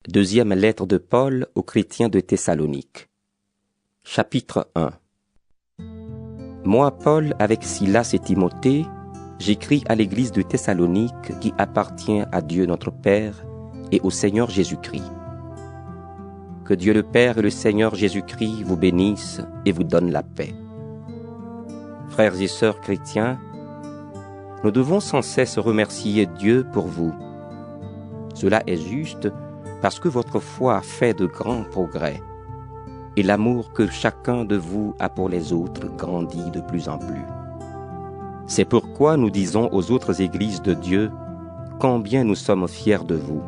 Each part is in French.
Deuxième lettre de Paul aux chrétiens de Thessalonique. Chapitre 1. Moi, Paul, avec Silas et Timothée, j'écris à l'église de Thessalonique qui appartient à Dieu notre Père et au Seigneur Jésus-Christ. Que Dieu le Père et le Seigneur Jésus-Christ vous bénissent et vous donnent la paix. Frères et sœurs chrétiens, nous devons sans cesse remercier Dieu pour vous. Cela est juste parce que votre foi fait de grands progrès et l'amour que chacun de vous a pour les autres grandit de plus en plus. C'est pourquoi nous disons aux autres églises de Dieu combien nous sommes fiers de vous.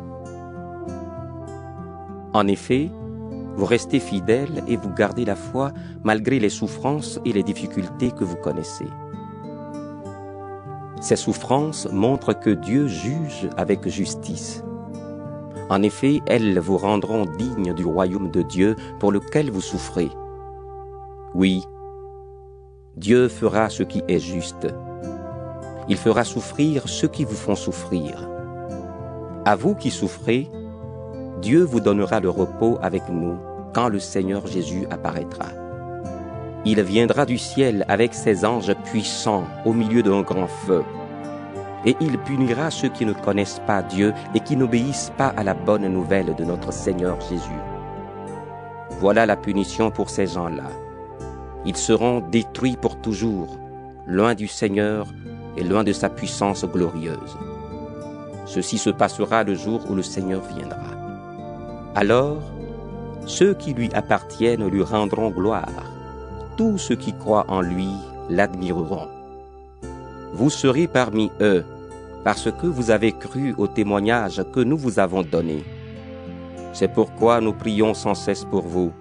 En effet, vous restez fidèles et vous gardez la foi malgré les souffrances et les difficultés que vous connaissez. Ces souffrances montrent que Dieu juge avec justice. En effet, elles vous rendront dignes du royaume de Dieu pour lequel vous souffrez. Oui, Dieu fera ce qui est juste. Il fera souffrir ceux qui vous font souffrir. À vous qui souffrez, Dieu vous donnera le repos avec nous quand le Seigneur Jésus apparaîtra. Il viendra du ciel avec ses anges puissants au milieu d'un grand feu. Et il punira ceux qui ne connaissent pas Dieu et qui n'obéissent pas à la bonne nouvelle de notre Seigneur Jésus. Voilà la punition pour ces gens-là. Ils seront détruits pour toujours, loin du Seigneur et loin de sa puissance glorieuse. Ceci se passera le jour où le Seigneur viendra. Alors, ceux qui lui appartiennent lui rendront gloire. Tous ceux qui croient en lui l'admireront. Vous serez parmi eux, parce que vous avez cru au témoignage que nous vous avons donné. C'est pourquoi nous prions sans cesse pour vous.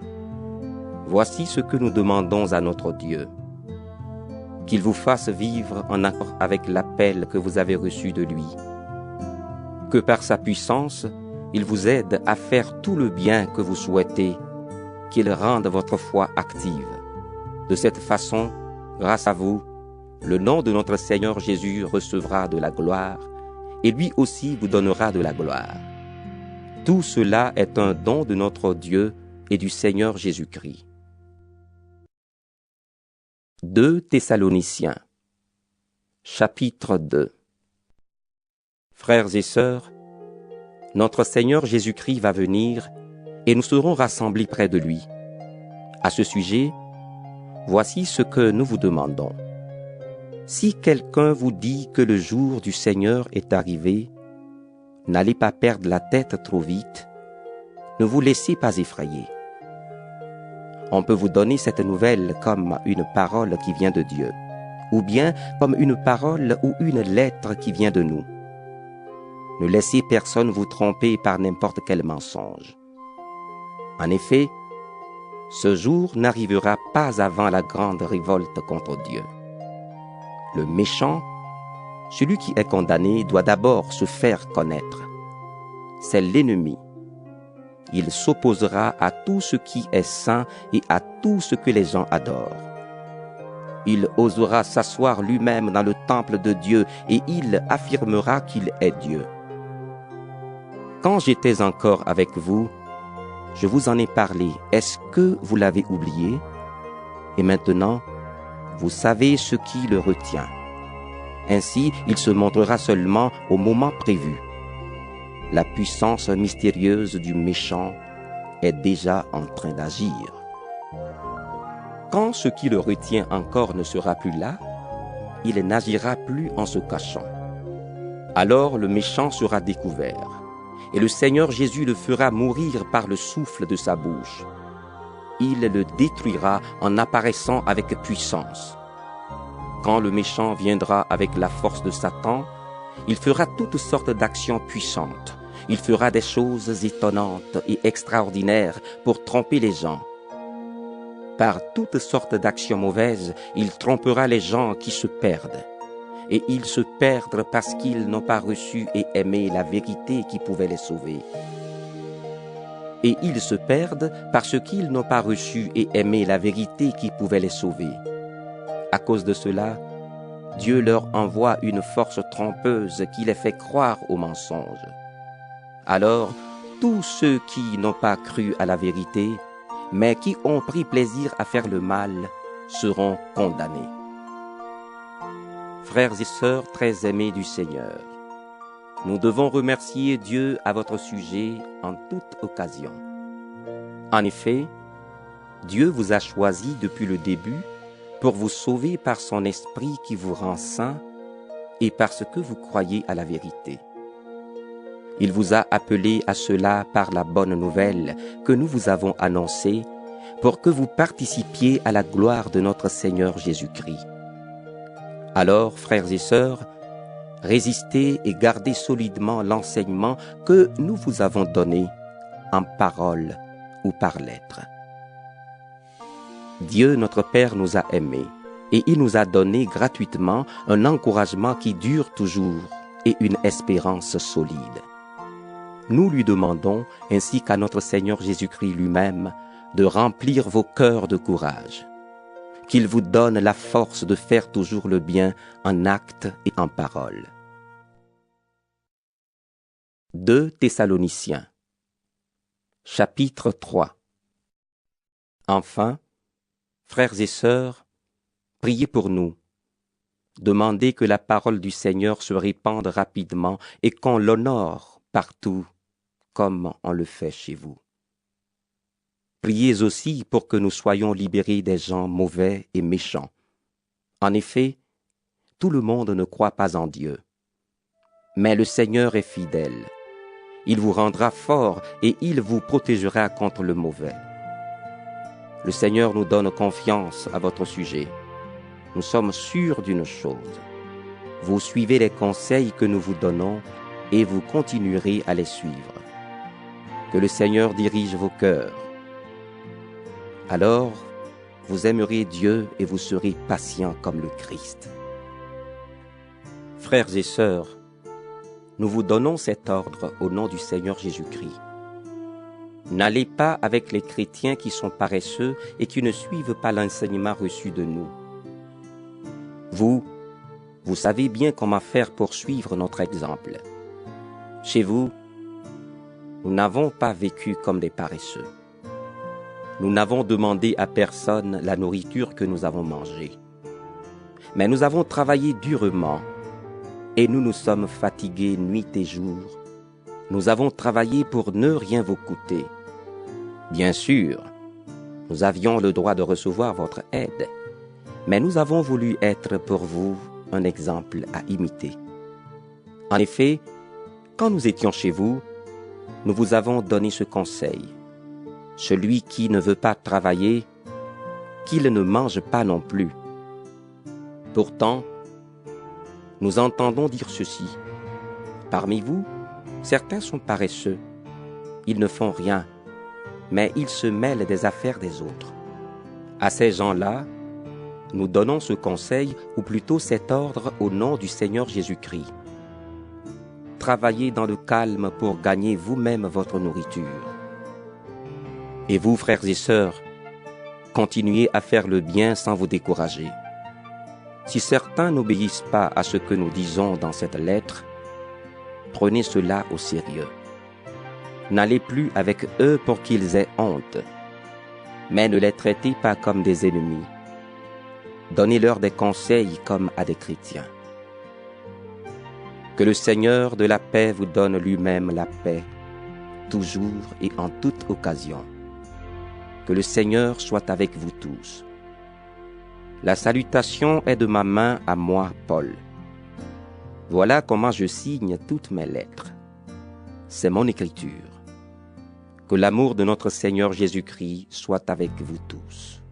Voici ce que nous demandons à notre Dieu. Qu'il vous fasse vivre en accord avec l'appel que vous avez reçu de lui. Que par sa puissance, il vous aide à faire tout le bien que vous souhaitez, qu'il rende votre foi active. De cette façon, grâce à vous, le nom de notre Seigneur Jésus recevra de la gloire, et lui aussi vous donnera de la gloire. Tout cela est un don de notre Dieu et du Seigneur Jésus-Christ. 2 Thessaloniciens. Chapitre 2. Frères et sœurs, notre Seigneur Jésus-Christ va venir, et nous serons rassemblés près de lui. À ce sujet, voici ce que nous vous demandons. Si quelqu'un vous dit que le jour du Seigneur est arrivé, n'allez pas perdre la tête trop vite, ne vous laissez pas effrayer. On peut vous donner cette nouvelle comme une parole qui vient de Dieu, ou bien comme une parole ou une lettre qui vient de nous. Ne laissez personne vous tromper par n'importe quel mensonge. En effet, ce jour n'arrivera pas avant la grande révolte contre Dieu. Le méchant, celui qui est condamné, doit d'abord se faire connaître. C'est l'ennemi. Il s'opposera à tout ce qui est saint et à tout ce que les gens adorent. Il osera s'asseoir lui-même dans le temple de Dieu et il affirmera qu'il est Dieu. Quand j'étais encore avec vous, je vous en ai parlé. Est-ce que vous l'avez oublié? Et maintenant, vous savez ce qui le retient. Ainsi, il se montrera seulement au moment prévu. La puissance mystérieuse du méchant est déjà en train d'agir. Quand ce qui le retient encore ne sera plus là, il n'agira plus en se cachant. Alors le méchant sera découvert, et le Seigneur Jésus le fera mourir par le souffle de sa bouche. Il le détruira en apparaissant avec puissance. Quand le méchant viendra avec la force de Satan, il fera toutes sortes d'actions puissantes. Il fera des choses étonnantes et extraordinaires pour tromper les gens. Par toutes sortes d'actions mauvaises, il trompera les gens qui se perdent. Et ils se perdent parce qu'ils n'ont pas reçu et aimé la vérité qui pouvait les sauver. Et ils se perdent parce qu'ils n'ont pas reçu et aimé la vérité qui pouvait les sauver. À cause de cela, Dieu leur envoie une force trompeuse qui les fait croire aux mensonges. Alors, tous ceux qui n'ont pas cru à la vérité, mais qui ont pris plaisir à faire le mal, seront condamnés. Frères et sœurs très aimés du Seigneur, nous devons remercier Dieu à votre sujet en toute occasion. En effet, Dieu vous a choisi depuis le début pour vous sauver par son esprit qui vous rend saint et parce que vous croyez à la vérité. Il vous a appelé à cela par la bonne nouvelle que nous vous avons annoncée pour que vous participiez à la gloire de notre Seigneur Jésus-Christ. Alors, frères et sœurs, résistez et gardez solidement l'enseignement que nous vous avons donné en parole ou par lettre. Dieu notre Père nous a aimés et il nous a donné gratuitement un encouragement qui dure toujours et une espérance solide. Nous lui demandons, ainsi qu'à notre Seigneur Jésus-Christ lui-même, de remplir vos cœurs de courage, qu'il vous donne la force de faire toujours le bien en actes et en paroles. 2 Thessaloniciens, chapitre 3. Enfin, frères et sœurs, priez pour nous. Demandez que la parole du Seigneur se répande rapidement et qu'on l'honore partout, comme on le fait chez vous. Priez aussi pour que nous soyons libérés des gens mauvais et méchants. En effet, tout le monde ne croit pas en Dieu. Mais le Seigneur est fidèle. Il vous rendra fort et il vous protégera contre le mauvais. Le Seigneur nous donne confiance à votre sujet. Nous sommes sûrs d'une chose. Vous suivez les conseils que nous vous donnons et vous continuerez à les suivre. Que le Seigneur dirige vos cœurs. Alors, vous aimerez Dieu et vous serez patients comme le Christ. Frères et sœurs, nous vous donnons cet ordre au nom du Seigneur Jésus-Christ. N'allez pas avec les chrétiens qui sont paresseux et qui ne suivent pas l'enseignement reçu de nous. Vous savez bien comment faire pour suivre notre exemple. Chez vous, nous n'avons pas vécu comme des paresseux. Nous n'avons demandé à personne la nourriture que nous avons mangée. Mais nous avons travaillé durement et nous nous sommes fatigués nuit et jour. Nous avons travaillé pour ne rien vous coûter. Bien sûr, nous avions le droit de recevoir votre aide, mais nous avons voulu être pour vous un exemple à imiter. En effet, quand nous étions chez vous, nous vous avons donné ce conseil. Celui qui ne veut pas travailler, qu'il ne mange pas non plus. Pourtant, nous entendons dire ceci. Parmi vous, certains sont paresseux. Ils ne font rien, mais ils se mêlent des affaires des autres. À ces gens-là, nous donnons ce conseil, ou plutôt cet ordre au nom du Seigneur Jésus-Christ. Travaillez dans le calme pour gagner vous-même votre nourriture. Et vous, frères et sœurs, continuez à faire le bien sans vous décourager. Si certains n'obéissent pas à ce que nous disons dans cette lettre, prenez cela au sérieux. N'allez plus avec eux pour qu'ils aient honte, mais ne les traitez pas comme des ennemis. Donnez-leur des conseils comme à des chrétiens. Que le Seigneur de la paix vous donne lui-même la paix, toujours et en toute occasion. Que le Seigneur soit avec vous tous. La salutation est de ma main à moi, Paul. Voilà comment je signe toutes mes lettres. C'est mon écriture. Que l'amour de notre Seigneur Jésus-Christ soit avec vous tous.